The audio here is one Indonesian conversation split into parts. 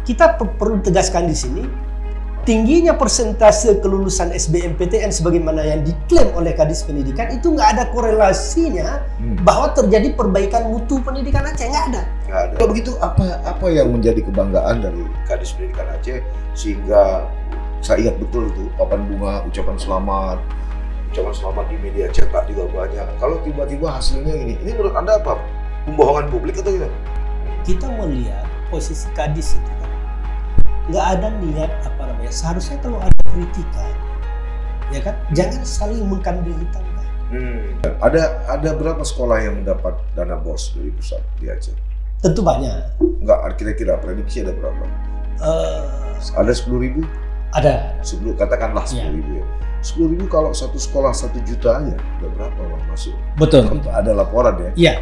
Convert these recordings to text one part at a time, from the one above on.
kita perlu tegaskan di sini, tingginya persentase kelulusan SBMPTN sebagaimana yang diklaim oleh Kadis Pendidikan itu nggak ada korelasinya bahwa terjadi perbaikan mutu pendidikan Aceh, nggak ada. Kalau begitu apa yang menjadi kebanggaan dari Kadis Pendidikan Aceh sehingga saya ingat betul itu papan bunga, ucapan selamat di media cetak juga banyak. Kalau tiba-tiba hasilnya ini menurut Anda apa? Pembohongan publik atau gimana? Kita melihat posisi Kadis itu kan nggak ada niat seharusnya kalau ada kritikan, ya kan, jangan saling mengkambing hitamkan. Ada berapa sekolah yang mendapat dana BOS dari pusat di Aceh? Tentu banyak. Enggak, kira-kira prediksi ada berapa? Ada 10.000? Ada. Katakanlah 10.000 ya. 10.000 kalau satu sekolah 1 juta aja, udah berapa Bang masuk? Betul. Ada laporan ya? Iya.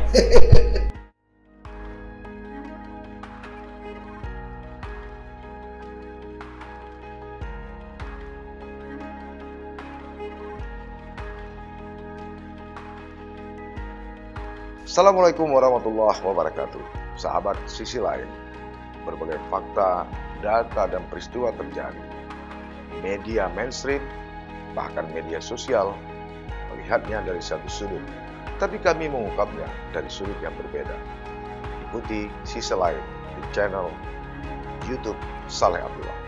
Assalamualaikum warahmatullahi wabarakatuh. Sahabat Sisi Lain, berbagai fakta, data, dan peristiwa terjadi. Media mainstream, bahkan media sosial, melihatnya dari satu sudut. Tapi kami mengungkapnya dari sudut yang berbeda. Ikuti Sisi Lain di channel YouTube Saleh Abdullah.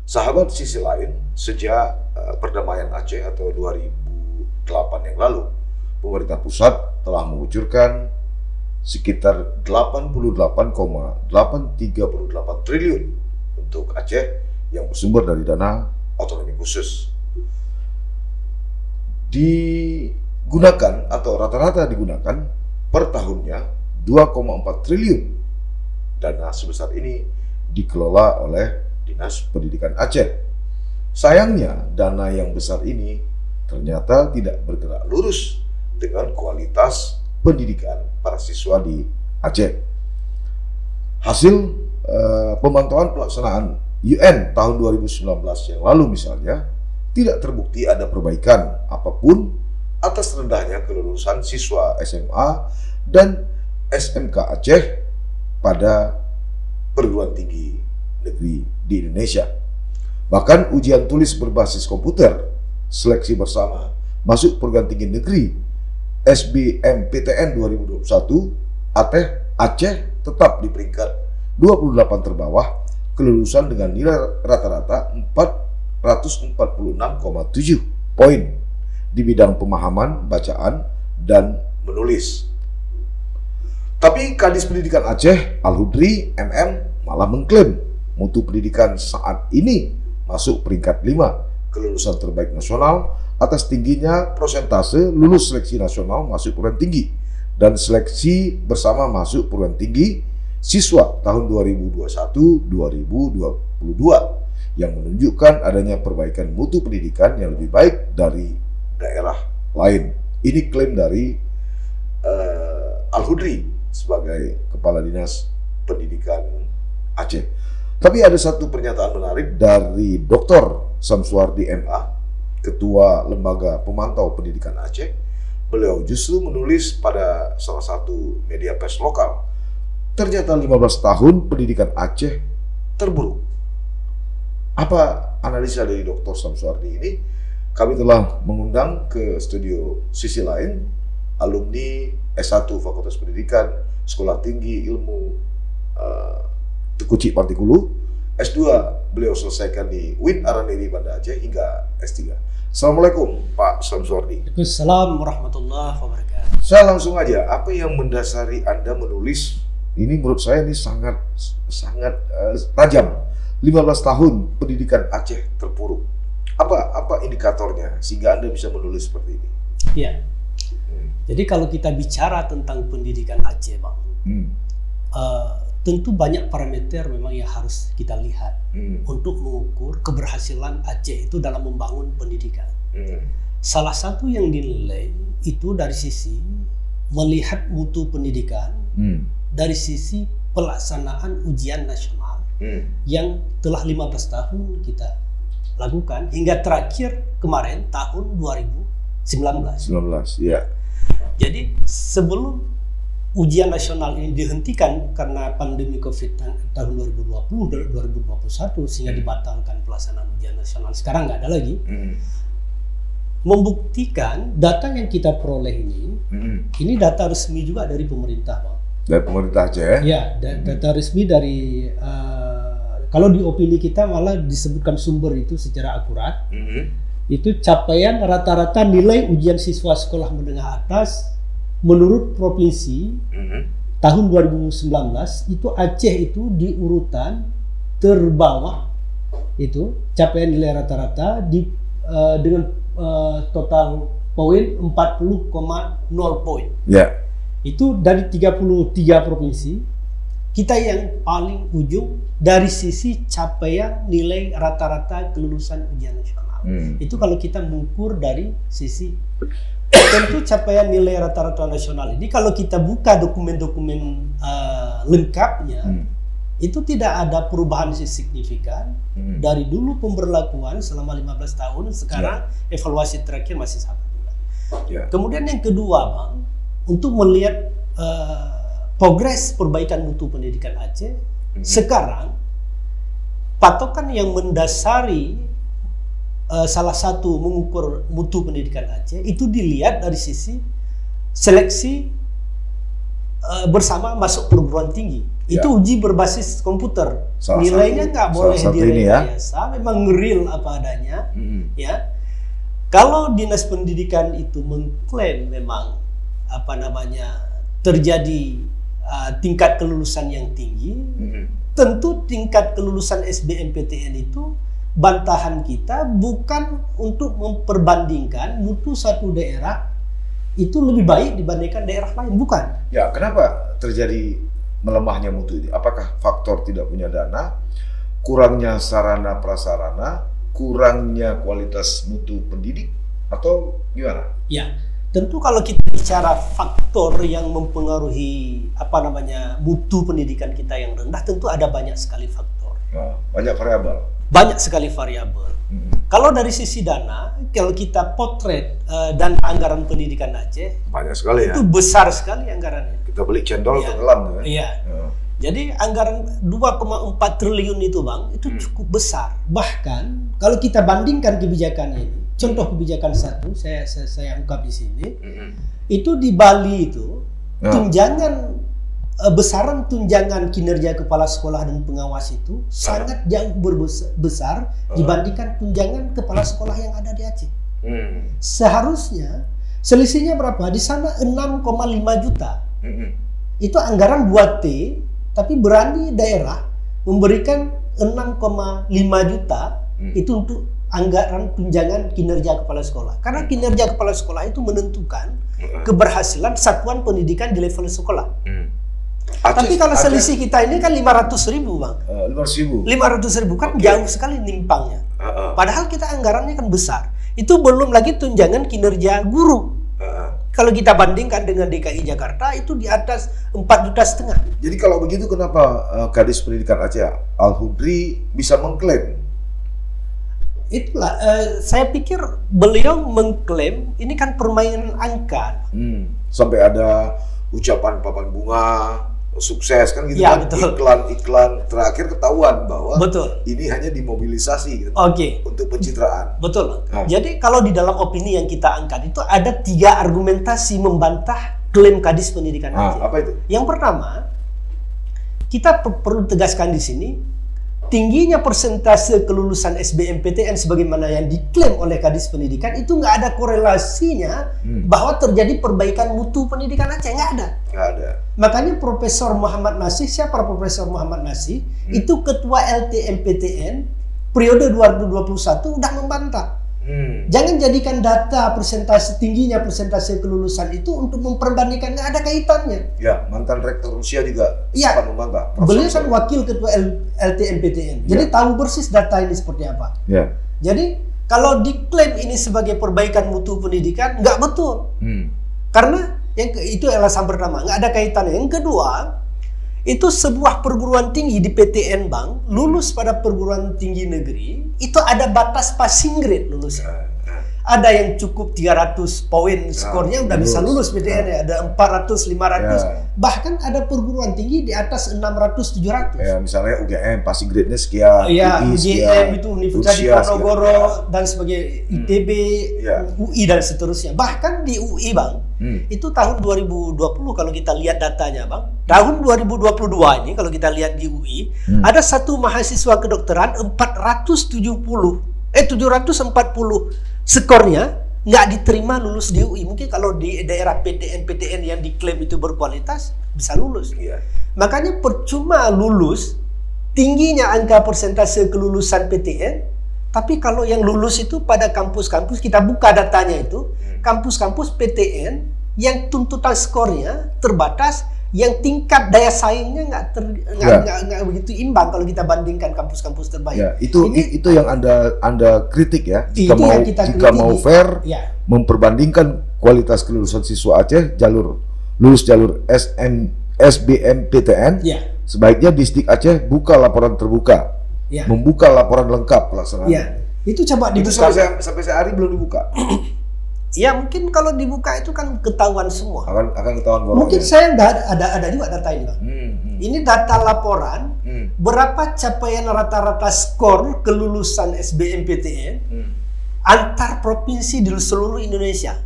Sahabat Sisi Lain, sejak perdamaian Aceh atau 2008 yang lalu, pemerintah pusat telah mengucurkan sekitar 88,838 triliun untuk Aceh yang bersumber dari dana otonomi khusus. Digunakan atau rata-rata digunakan per tahunnya 2,4 triliun. Dana sebesar ini dikelola oleh Dinas Pendidikan Aceh. Sayangnya dana yang besar ini ternyata tidak bergerak lurus dengan kualitas pendidikan para siswa di Aceh. Hasil pemantauan pelaksanaan UN tahun 2019 yang lalu misalnya, tidak terbukti ada perbaikan apapun atas rendahnya kelulusan siswa SMA dan SMK Aceh pada perguruan tinggi negeri di Indonesia. Bahkan ujian tulis berbasis komputer, seleksi bersama masuk perguruan tinggi negeri SBMPTN 2021, Aceh tetap di peringkat 28 terbawah, kelulusan dengan nilai rata-rata 446,7 poin di bidang pemahaman, bacaan, dan menulis. Tapi Kadis Pendidikan Aceh, Al-Hudri MM, malah mengklaim mutu pendidikan saat ini masuk peringkat 5 kelulusan terbaik nasional atas tingginya prosentase lulus seleksi nasional masuk perguruan tinggi dan seleksi bersama masuk perguruan tinggi siswa tahun 2021-2022 yang menunjukkan adanya perbaikan mutu pendidikan yang lebih baik dari daerah lain. Ini klaim dari Al-Hudri sebagai Kepala Dinas Pendidikan Aceh. Tapi ada satu pernyataan menarik dari Dr. Samsuardi MA, Ketua Lembaga Pemantau Pendidikan Aceh. Beliau justru menulis pada salah satu media pers lokal, ternyata 15 tahun pendidikan Aceh terburuk. Apa analisa dari Dr. Samsuardi ini? Kami telah mengundang ke studio Sisi Lain alumni S1 Fakultas Pendidikan, Sekolah Tinggi Ilmu Tekuci Partikulu, S2 beliau selesaikan di UIN Araniri Banda Aceh hingga S3. Assalamualaikum Pak Samsuardi. Waalaikumsalam warahmatullahi wabarakatuh. Saya langsung aja, apa yang mendasari Anda menulis ini? Menurut saya ini sangat tajam. 15 tahun pendidikan Aceh terpuruk. Apa indikatornya sehingga Anda bisa menulis seperti ini? Iya. Jadi kalau kita bicara tentang pendidikan Aceh, Bang, tentu banyak parameter memang yang harus kita lihat untuk mengukur keberhasilan Aceh itu dalam membangun pendidikan. Salah satu yang dinilai itu dari sisi melihat mutu pendidikan, dari sisi pelaksanaan ujian nasional yang telah 15 tahun kita lakukan hingga terakhir kemarin tahun 2019. 19, ya. Jadi sebelum ujian nasional ini dihentikan karena pandemi COVID tahun 2020-2021 sehingga dibatalkan pelaksanaan ujian nasional, sekarang nggak ada lagi. Membuktikan data yang kita peroleh ini data resmi juga dari pemerintah, Bang. Dari pemerintah Aceh? Ya, data resmi dari kalau di opini kita malah disebutkan sumber itu secara akurat. Itu capaian rata-rata nilai ujian siswa sekolah menengah atas menurut provinsi tahun 2019 itu Aceh itu di urutan terbawah, itu capaian nilai rata-rata dengan total poin 40,0 poin. Ya. Itu dari 33 provinsi, kita yang paling ujung dari sisi capaian nilai rata-rata kelulusan ujian nasional. Itu kalau kita mengukur dari sisi tentu capaian nilai rata-rata nasional ini, kalau kita buka dokumen-dokumen lengkapnya, itu tidak ada perubahan signifikan dari dulu pemberlakuan selama 15 tahun, sekarang evaluasi terakhir masih sama juga. Kemudian yang kedua, Bang, untuk melihat progres perbaikan mutu pendidikan Aceh, sekarang patokan yang mendasari salah satu mengukur mutu pendidikan Aceh itu dilihat dari sisi seleksi bersama masuk perguruan tinggi. Itu uji berbasis komputer. Nilainya nggak boleh direkayasa, memang real apa adanya. Ya, kalau dinas pendidikan itu mengklaim memang terjadi tingkat kelulusan yang tinggi, tentu tingkat kelulusan SBMPTN itu bantahan kita bukan untuk memperbandingkan mutu satu daerah itu lebih baik dibandingkan daerah lain, bukan. Ya, kenapa terjadi melemahnya mutu ini? Apakah faktor tidak punya dana, kurangnya sarana prasarana, kurangnya kualitas mutu pendidik, atau gimana? Ya, tentu kalau kita bicara faktor yang mempengaruhi mutu pendidikan kita yang rendah, tentu ada banyak sekali faktor. Nah, banyak variabel. Banyak sekali variabel. Kalau dari sisi dana, kalau kita potret dana anggaran pendidikan Aceh, banyak sekali itu besar sekali anggarannya. Kita beli cendol tenggelam, Iya. Jadi anggaran 2,4 triliun itu, Bang, itu cukup besar. Bahkan kalau kita bandingkan kebijakan ini, contoh kebijakan satu, saya ungkap di sini, itu di Bali itu tunjangan besaran tunjangan kinerja kepala sekolah dan pengawas itu sangat jauh besar dibandingkan tunjangan kepala sekolah yang ada di Aceh. Seharusnya selisihnya berapa? Di sana 6,5 juta. Itu anggaran 2T, tapi berani daerah memberikan 6,5 juta itu untuk anggaran tunjangan kinerja kepala sekolah. Karena kinerja kepala sekolah itu menentukan keberhasilan satuan pendidikan di level sekolah. Tapi kalau selisih kita ini kan 500.000, Bang. 500.000 kan jauh sekali nimpangnya. Padahal kita anggarannya kan besar. Itu belum lagi tunjangan kinerja guru. Kalau kita bandingkan dengan DKI Jakarta itu di atas 4,5 juta. Jadi kalau begitu kenapa Kadis Pendidikan Aceh Al-Hudri bisa mengklaim? Itulah, saya pikir beliau mengklaim ini kan permainan angka. Sampai ada ucapan papan bunga, sukses kan gitu, ya, kan? Iklan terakhir ketahuan bahwa ini hanya dimobilisasi gitu, untuk pencitraan. Betul. Jadi kalau di dalam opini yang kita angkat itu ada 3 argumentasi membantah klaim Kadis Pendidikan Aceh. Apa itu? Yang pertama, kita perlu tegaskan di sini, tingginya persentase kelulusan SBMPTN sebagaimana yang diklaim oleh Kadis Pendidikan itu nggak ada korelasinya bahwa terjadi perbaikan mutu pendidikan Aceh, nggak ada. Makanya Profesor Muhammad Nasih, siapa Profesor Muhammad Nasih? Itu Ketua LTMPTN periode 2021 udah membantah. Jangan jadikan data tingginya persentase kelulusan itu untuk memperbandingkan, nggak ada kaitannya. Ya, mantan rektor Rusia juga sempat membantah. Beliau kan wakil ketua LTMPTN, jadi tahu persis data ini seperti apa. Jadi kalau diklaim ini sebagai perbaikan mutu pendidikan, nggak betul. Karena itu alasan pertama, nggak ada kaitannya. Yang kedua, itu sebuah perguruan tinggi di PTN, Bang, lulus pada perguruan tinggi negeri, itu ada batas passing grade lulusnya. Ada yang cukup 300 poin skornya udah bisa lulus PTN ya. Ada 400, 500. Bahkan ada perguruan tinggi di atas 600, 700. Ya, misalnya UGM pasti grade-nya sekian. Ya, UGM itu Universitas Diponegoro dan sebagai ITB, UI dan seterusnya. Bahkan di UI Bang, itu tahun 2020 kalau kita lihat datanya Bang. Tahun 2022 ini kalau kita lihat di UI, ada satu mahasiswa kedokteran 740 skornya nggak diterima lulus di UI. Mungkin kalau di daerah PTN yang diklaim itu berkualitas bisa lulus. Makanya percuma lulus, tingginya angka persentase kelulusan PTN, tapi kalau yang lulus itu pada kampus-kampus, kita buka datanya itu, kampus-kampus PTN yang tuntutan skornya terbatas, yang tingkat daya saingnya nggak begitu imbang kalau kita bandingkan kampus-kampus terbaik. Ya, itu yang anda kritik ya. Jika mau fair, memperbandingkan kualitas kelulusan siswa Aceh lulus jalur SBMPTN, sebaiknya Distrik Aceh buka laporan terbuka, membuka laporan lengkap pelaksanaan. Itu coba dibuka. Itu sampai sehari belum dibuka. Ya mungkin kalau dibuka itu kan ketahuan semua. Akan ketahuan borongnya. Mungkin saya ada juga data ini Bang. Ini data laporan berapa capaian rata-rata skor kelulusan SBMPTN antar provinsi di seluruh Indonesia.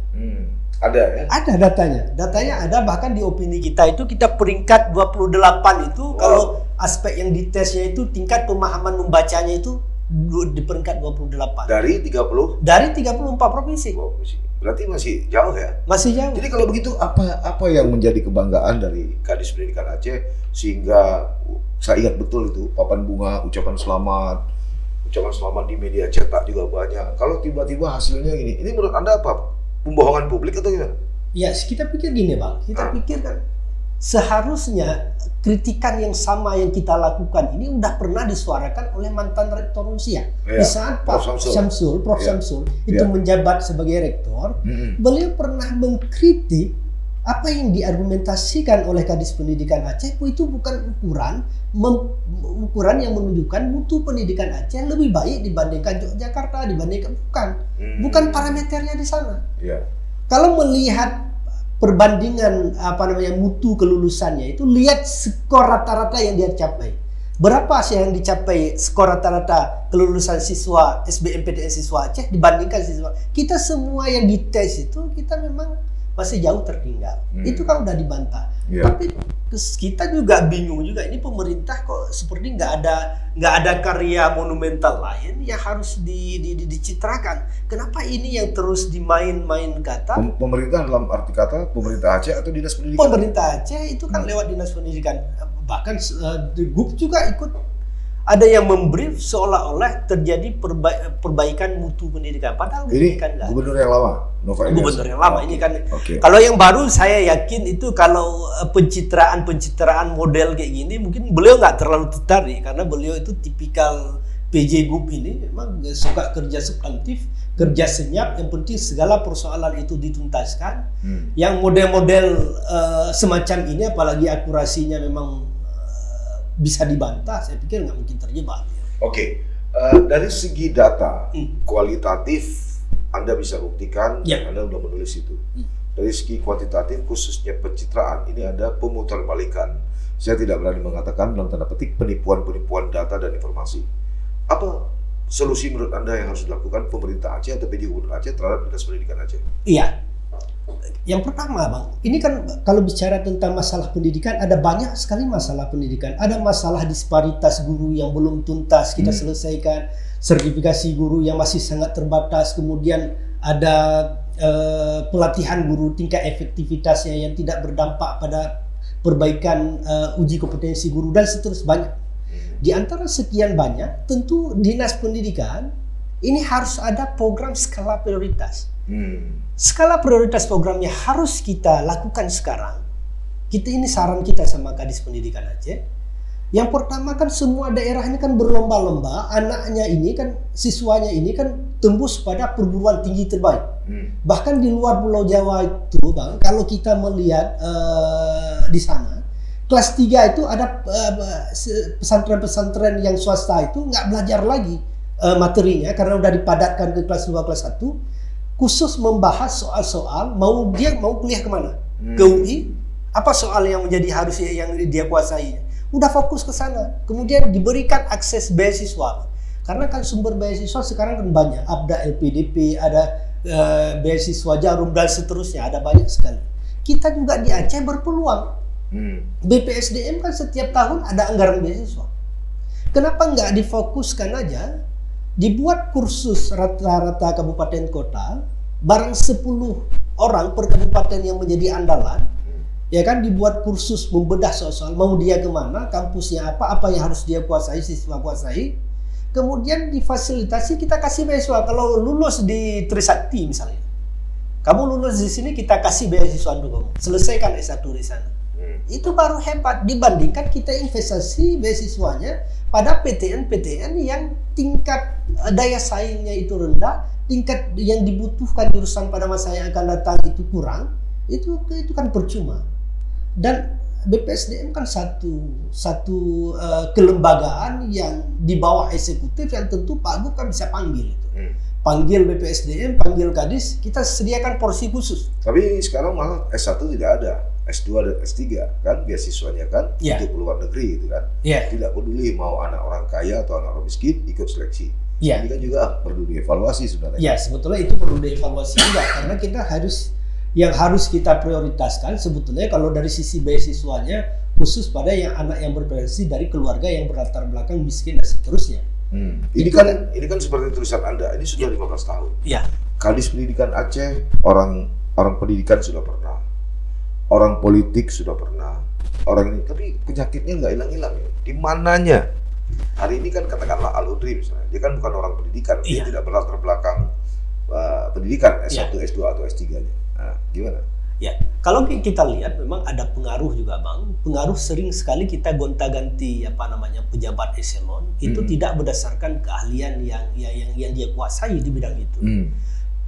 Ada ya? Ada datanya. Datanya ada, bahkan di opini kita itu kita peringkat 28 itu kalau aspek yang ditesnya itu tingkat pemahaman membacanya itu di peringkat 28. Dari 30? Dari 34 provinsi. Berarti masih jauh ya? Masih jauh. Jadi kalau begitu apa yang menjadi kebanggaan dari Kadis Pendidikan Aceh sehingga saya ingat betul itu papan bunga, ucapan selamat di media cetak juga banyak. Kalau tiba-tiba hasilnya ini menurut Anda apa? Pembohongan publik atau gimana? Ya, kita pikir gini Bang. Kita pikir kan seharusnya kritikan yang sama yang kita lakukan ini udah pernah disuarakan oleh mantan rektor Rusia. Di saat Prof. Syamsul itu menjabat sebagai rektor, beliau pernah mengkritik apa yang diargumentasikan oleh Kadis Pendidikan Aceh itu bukan ukuran yang menunjukkan mutu pendidikan Aceh lebih baik dibandingkan Yogyakarta, bukan parameternya di sana. Kalau melihat perbandingan mutu kelulusannya itu, lihat skor rata-rata yang dia capai. Berapa sih yang dicapai skor rata-rata kelulusan siswa SBMPTN siswa Aceh dibandingkan siswa kita? Semua yang dites itu kita memang masih jauh tertinggal. Itu kan udah dibantah. Tapi kita juga bingung juga, ini pemerintah kok seperti nggak ada karya monumental lain yang harus dicitrakan. Kenapa ini yang terus dimain-main kata? Pemerintah dalam arti kata pemerintah Aceh atau Dinas Pendidikan? Pemerintah Aceh itu kan lewat Dinas Pendidikan. Bahkan GUP juga ikut. Ada yang membrief seolah-olah terjadi perbaikan mutu pendidikan. Padahal ini kan enggak. Gubernur yang lama, Gubernur yang lama ini kan. Kalau yang baru saya yakin itu kalau pencitraan model kayak gini mungkin beliau nggak terlalu tertarik, karena beliau itu tipikal PJ GUP ini memang suka kerja substantif, kerja senyap, yang penting segala persoalan itu dituntaskan. Yang model-model semacam ini apalagi akurasinya memang bisa dibantah, saya pikir nggak mungkin terjebak. Dari segi data kualitatif Anda bisa buktikan, Anda sudah menulis itu. Dari segi kuantitatif khususnya pencitraan ini ada pemutarbalikan. Saya tidak berani mengatakan dalam tanda petik penipuan data dan informasi. Apa solusi menurut Anda yang harus dilakukan pemerintah Aceh atau PJ Gubernur Aceh terhadap Dinas Pendidikan Aceh? Yang pertama Bang, ini kan kalau bicara tentang masalah pendidikan, ada banyak sekali masalah pendidikan. Ada masalah disparitas guru yang belum tuntas kita selesaikan, sertifikasi guru yang masih sangat terbatas, kemudian ada pelatihan guru tingkat efektivitasnya yang tidak berdampak pada perbaikan uji kompetensi guru dan seterusnya banyak. Di antara sekian banyak, tentu Dinas Pendidikan ini harus ada program skala prioritas. Skala prioritas programnya harus kita lakukan sekarang. Ini saran kita sama Kadis Pendidikan Aceh. Yang pertama kan semua daerah ini kan berlomba-lomba, anaknya ini kan, siswanya ini kan tembus pada perguruan tinggi terbaik. Bahkan di luar Pulau Jawa itu Bang, kalau kita melihat di sana, kelas 3 itu ada pesantren-pesantren yang swasta itu nggak belajar lagi materinya karena udah dipadatkan ke kelas 2, kelas 1. khusus membahas soal-soal mau kuliah kemana, ke UI, apa soal yang menjadi harus yang dia kuasai. Udah fokus ke sana. Kemudian diberikan akses beasiswa. Karena kan sumber beasiswa sekarang kan banyak. ABDA, LPDP, ada beasiswa Jarum dan seterusnya, ada banyak sekali. Kita juga di Aceh berpeluang. BPSDM kan setiap tahun ada anggaran beasiswa. Kenapa nggak difokuskan aja, dibuat kursus rata-rata kabupaten kota, barang 10 orang per kabupaten yang menjadi andalan, ya kan, dibuat kursus membedah soal-soal, mau dia kemana, kampusnya apa yang harus dia kuasai, siswa kuasai, kemudian difasilitasi, kita kasih beasiswa. Kalau lulus di Trisakti misalnya, kamu lulus di sini, kita kasih beasiswa untuk kamu, selesaikan S1 di sana. Itu baru hebat dibandingkan kita investasi beasiswanya pada PTN-PTN yang tingkat daya saingnya itu rendah, tingkat yang dibutuhkan jurusan pada masa yang akan datang itu kurang, itu kan percuma. Dan BPSDM kan satu kelembagaan yang di bawah eksekutif yang tentu Pak Agung kan bisa panggil itu. Panggil BPSDM, panggil Kadis, kita sediakan porsi khusus. Tapi sekarang malah S1 tidak ada, S2 dan S3 kan beasiswanya kan untuk luar negeri itu kan. Tidak peduli mau anak orang kaya atau anak orang miskin ikut seleksi. Ini kan juga perlu dievaluasi sebenarnya. Ya, sebetulnya itu perlu dievaluasi juga karena kita harus kita prioritaskan sebetulnya kalau dari sisi beasiswanya khusus pada yang anak yang berprestasi dari keluarga yang berlatar belakang miskin dan seterusnya. Ini kan seperti tulisan Anda, ini sudah 15 tahun. Kadis Pendidikan Aceh, orang pendidikan sudah pernah, orang politik sudah pernah, orang ini, tapi penyakitnya nggak hilang-hilang ya. Di mananya? Hari ini kan katakanlah Al-Udri misalnya, dia kan bukan orang pendidikan, dia tidak berlatar belakang pendidikan S1, S2 atau S3-nya. Nah, gimana? Ya, kalau kita lihat memang ada pengaruh juga, Bang. Pengaruh sering sekali kita gonta-ganti pejabat eselon itu tidak berdasarkan keahlian yang dia kuasai di bidang itu.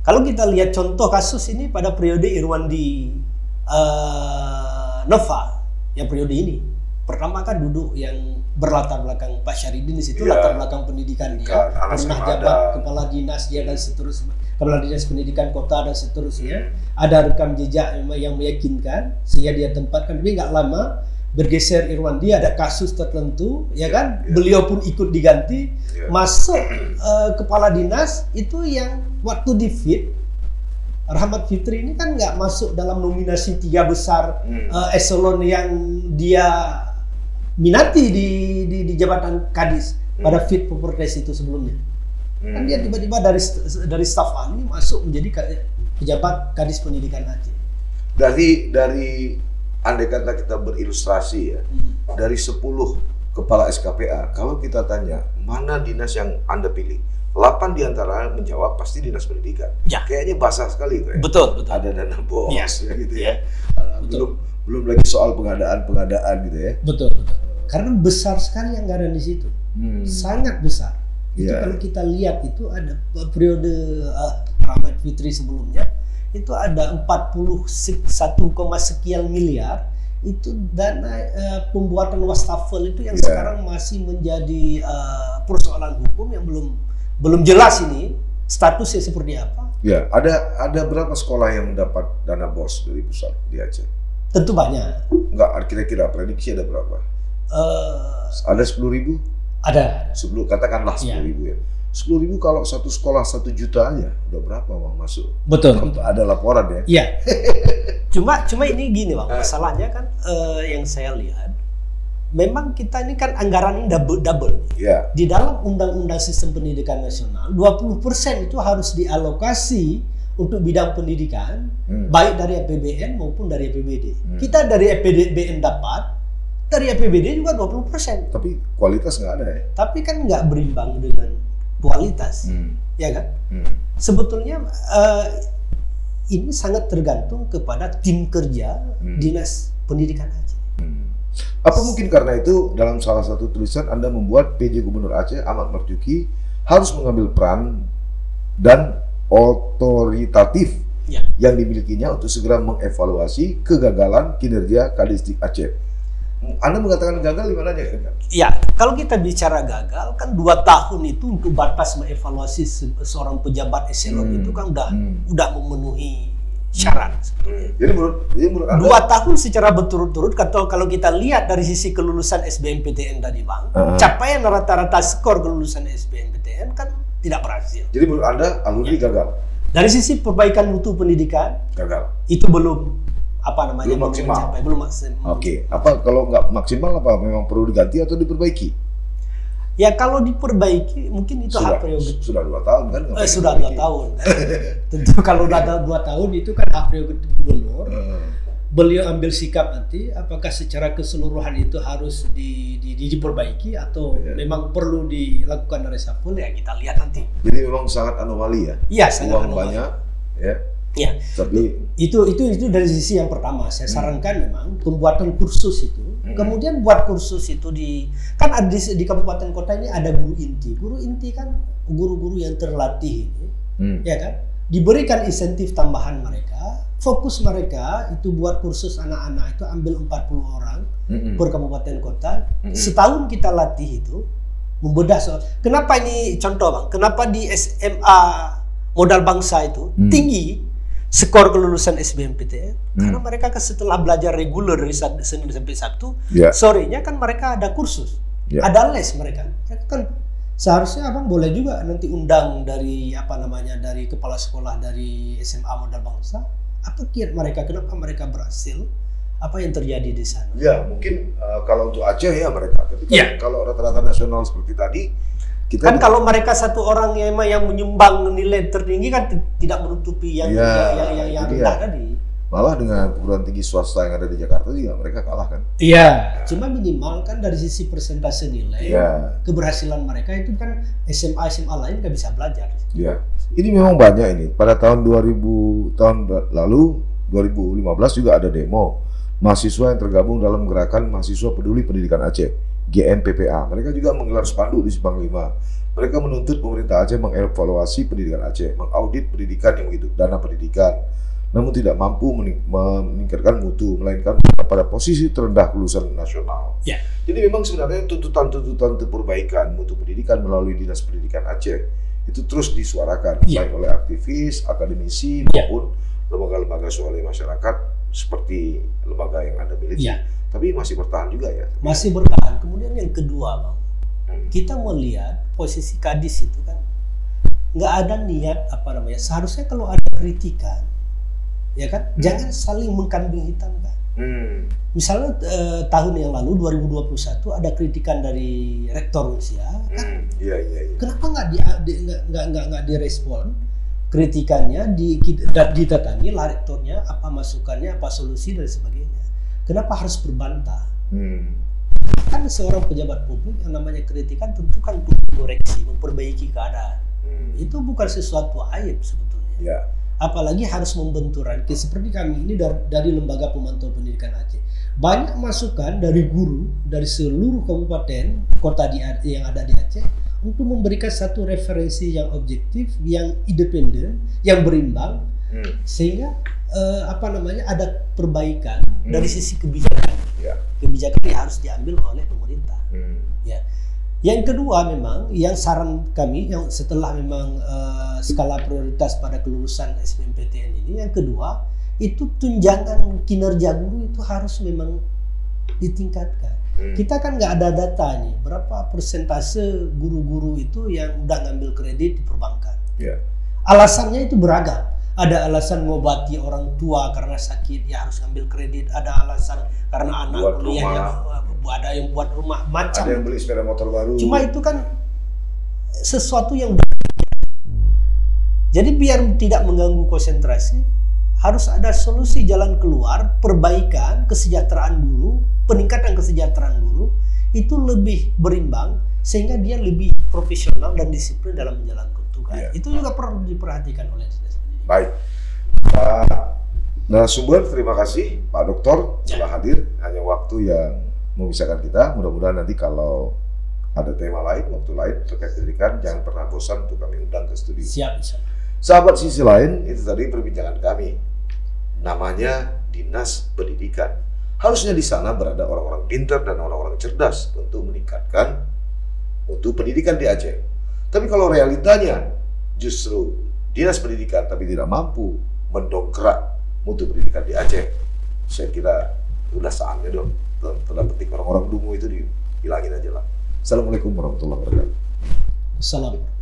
Kalau kita lihat contoh kasus ini pada periode Irwandi Nova yang periode ini, pertama kan duduk yang berlatar belakang Pak Syahridin di situ, latar belakang pendidikan dia, pernah jabat kepala dinas dia dan seterusnya, kepala dinas pendidikan kota dan seterusnya, ada rekam jejak yang meyakinkan sehingga dia tempatkan. Tapi nggak lama bergeser Irwandi, ada kasus tertentu, ya kan, beliau pun ikut diganti, masuk kepala dinas itu yang waktu di FIT Rahmat Fitri ini kan nggak masuk dalam nominasi 3 besar eselon yang dia minati di jabatan Kadis pada fit Properties itu sebelumnya. Kan dia tiba-tiba dari staf ahli masuk menjadi pejabat Kadis Pendidikan Aceh. Dari andai kata kita berilustrasi ya, dari 10 kepala SKPA, kalau kita tanya mana dinas yang Anda pilih, 8 diantara menjawab pasti dinas pendidikan. Kayaknya basah sekali itu ya. Betul. Ada dana bos ya gitu ya. Belum lagi soal pengadaan gitu ya. Betul. Karena besar sekali anggaran di situ. Sangat besar. Itu kalau kita lihat itu ada periode Rahmat Fitri sebelumnya itu ada 41, sekian miliar itu dana pembuatan wastafel itu yang sekarang masih menjadi persoalan hukum yang belum jelas ini statusnya seperti apa. Ya, ada berapa sekolah yang mendapat dana BOS dari pusat di Aceh? Tentu banyak. Enggak, kira-kira prediksi ada berapa? Ada 10.000? Ada. Katakanlah 10.000 ya. 10.000 kalau satu sekolah 1 juta aja, udah berapa Bang masuk? Betul. Ada laporan ya? Iya. cuma ini gini Bang, masalahnya kan yang saya lihat, memang kita ini kan anggaran double. Di dalam Undang-Undang Sistem Pendidikan Nasional, 20% itu harus dialokasi untuk bidang pendidikan, baik dari APBN maupun dari APBD. Kita dari APBN dapat, dari APBD juga 20%. Tapi kualitas nggak ada ya? Tapi kan nggak berimbang dengan kualitas, ya kan? Sebetulnya ini sangat tergantung kepada tim kerja Dinas Pendidikan Aceh. Apa mungkin karena itu dalam salah satu tulisan Anda membuat PJ Gubernur Aceh Ahmad Marzuki harus mengambil peran dan otoritatif yang dimilikinya untuk segera mengevaluasi kegagalan kinerja Kadisdik Aceh. Anda mengatakan gagal di mananya? Ya, kalau kita bicara gagal, kan 2 tahun itu untuk batas mengevaluasi seorang pejabat eselon itu kan udah memenuhi syarat. Jadi menurut Anda, 2 tahun secara berturut-turut, kalau kita lihat dari sisi kelulusan SBMPTN tadi Bang, capaian rata-rata skor kelulusan SBMPTN kan tidak berhasil. Jadi menurut Anda alumni gagal? Dari sisi perbaikan mutu pendidikan, Gagal. itu belum belum maksimal. belum maksimal. Oke, apa kalau nggak maksimal apa memang perlu diganti atau diperbaiki? Ya kalau diperbaiki mungkin itu hak prerogatif. Sudah 2 tahun kan? Sudah 2 tahun. Tentu kalau udah 2 tahun itu kan hak prerogatif gubernur. Beliau ambil sikap nanti apakah secara keseluruhan itu harus diperbaiki atau memang perlu dilakukan reshuffle, ya kita lihat nanti. Jadi memang sangat anomali ya? Iya, sangat uang anomali. banyak ya. Ya, tapi itu dari sisi yang pertama. Saya sarankan memang pembuatan kursus itu. Kemudian buat kursus itu kan ada di kabupaten kota ini ada guru inti. Guru inti kan guru-guru yang terlatih ini, ya kan? Diberikan insentif tambahan mereka. Fokus mereka itu buat kursus anak-anak itu ambil 40 orang per kabupaten kota. Setahun kita latih itu membedah soal. Kenapa ini contoh Bang? Kenapa di SMA Modal Bangsa itu tinggi skor kelulusan SBMPTN? Karena mereka kan setelah belajar reguler dari Senin sampai Sabtu, sorenya kan mereka ada kursus, ada les mereka. Mereka kan seharusnya Abang boleh juga nanti undang dari dari kepala sekolah dari SMA Modal Bangsa. Apa kiat mereka? Kenapa mereka berhasil? Apa yang terjadi di sana? Ya mungkin kalau untuk Aceh ya mereka. Tapi kan kalau rata-rata nasional seperti tadi, kita kan kalau mereka satu orang yang menyumbang nilai tertinggi kan tidak menutupi yang rendah tadi. Malah dengan perguruan tinggi swasta yang ada di Jakarta juga mereka kalah kan? Iya. Cuma minimal kan dari sisi persentase nilai keberhasilan mereka itu kan SMA lain nggak bisa belajar. Iya. Ini memang banyak ini. Pada tahun 2000 lalu 2015 juga ada demo mahasiswa yang tergabung dalam gerakan mahasiswa peduli pendidikan Aceh, GMPPA. Mereka juga menggelar spanduk di Simpang 5. Mereka menuntut pemerintah Aceh mengevaluasi pendidikan Aceh, mengaudit pendidikan yang begitu, dana pendidikan, namun tidak mampu meningkatkan mutu, melainkan pada posisi terendah kelulusan nasional. Jadi memang sebenarnya tuntutan-tuntutan perbaikan mutu pendidikan melalui Dinas Pendidikan Aceh itu terus disuarakan baik oleh aktivis, akademisi maupun lembaga-lembaga swasta masyarakat seperti lembaga yang Anda miliki. Tapi masih bertahan juga ya? Masih bertahan. Kemudian yang kedua Bang, kita melihat posisi kadis itu kan nggak ada niat seharusnya kalau ada kritikan, ya kan, jangan saling mengkambing hitamkan. Misalnya tahun yang lalu 2021 ada kritikan dari Rektor Rusia, kan? Kenapa nggak direspon kritikannya, didatangi lah rektornya, apa masukannya, apa solusi dan sebagainya. Kenapa harus berbantah? Kan seorang pejabat publik yang namanya kritikan tentu kan untuk koreksi, memperbaiki keadaan. Itu bukan sesuatu aib sebetulnya. Apalagi harus membenturkan. Seperti kami ini dari Lembaga Pemantau Pendidikan Aceh, banyak masukan dari guru dari seluruh kabupaten kota yang ada di Aceh untuk memberikan satu referensi yang objektif, yang independen, yang berimbang, sehingga ada perbaikan dari sisi kebijakan. Kebijakan yang harus diambil oleh pemerintah. Yang kedua memang yang saran kami yang setelah memang skala prioritas pada kelulusan SBMPTN ini, yang kedua itu tunjangan kinerja guru itu harus memang ditingkatkan. Kita kan nggak ada data nih berapa persentase guru-guru itu yang udah ngambil kredit di perbankan. Alasannya itu beragam. Ada alasan mengobati orang tua karena sakit, ya harus ngambil kredit. Ada alasan karena anak kuliahnya, ada yang buat rumah, macam. Ada yang beli sepeda motor baru. Cuma itu kan sesuatu yang jadi biar tidak mengganggu konsentrasi, harus ada solusi jalan keluar, perbaikan kesejahteraan guru, peningkatan kesejahteraan guru itu lebih berimbang sehingga dia lebih profesional dan disiplin dalam menjalankan tugas. Itu juga perlu diperhatikan oleh dinas pendidikan. Baik, Pak narasumber, terima kasih Pak Doktor telah hadir. Hanya waktu yang memisahkan kita. Mudah-mudahan nanti kalau ada tema lain, waktu lain terkait pendidikan, jangan pernah bosan untuk kami undang ke studio. Siap. Sahabat Sisi Lain, itu tadi perbincangan kami. Namanya Dinas Pendidikan. Harusnya di sana berada orang-orang pintar dan orang-orang cerdas untuk meningkatkan mutu pendidikan di Aceh. Tapi kalau realitanya justru dinas pendidikan tapi tidak mampu mendongkrak mutu pendidikan di Aceh, saya kira udah saatnya dong tanda petik orang-orang dungu itu dihilangin aja lah. Assalamualaikum warahmatullahi wabarakatuh. Salam.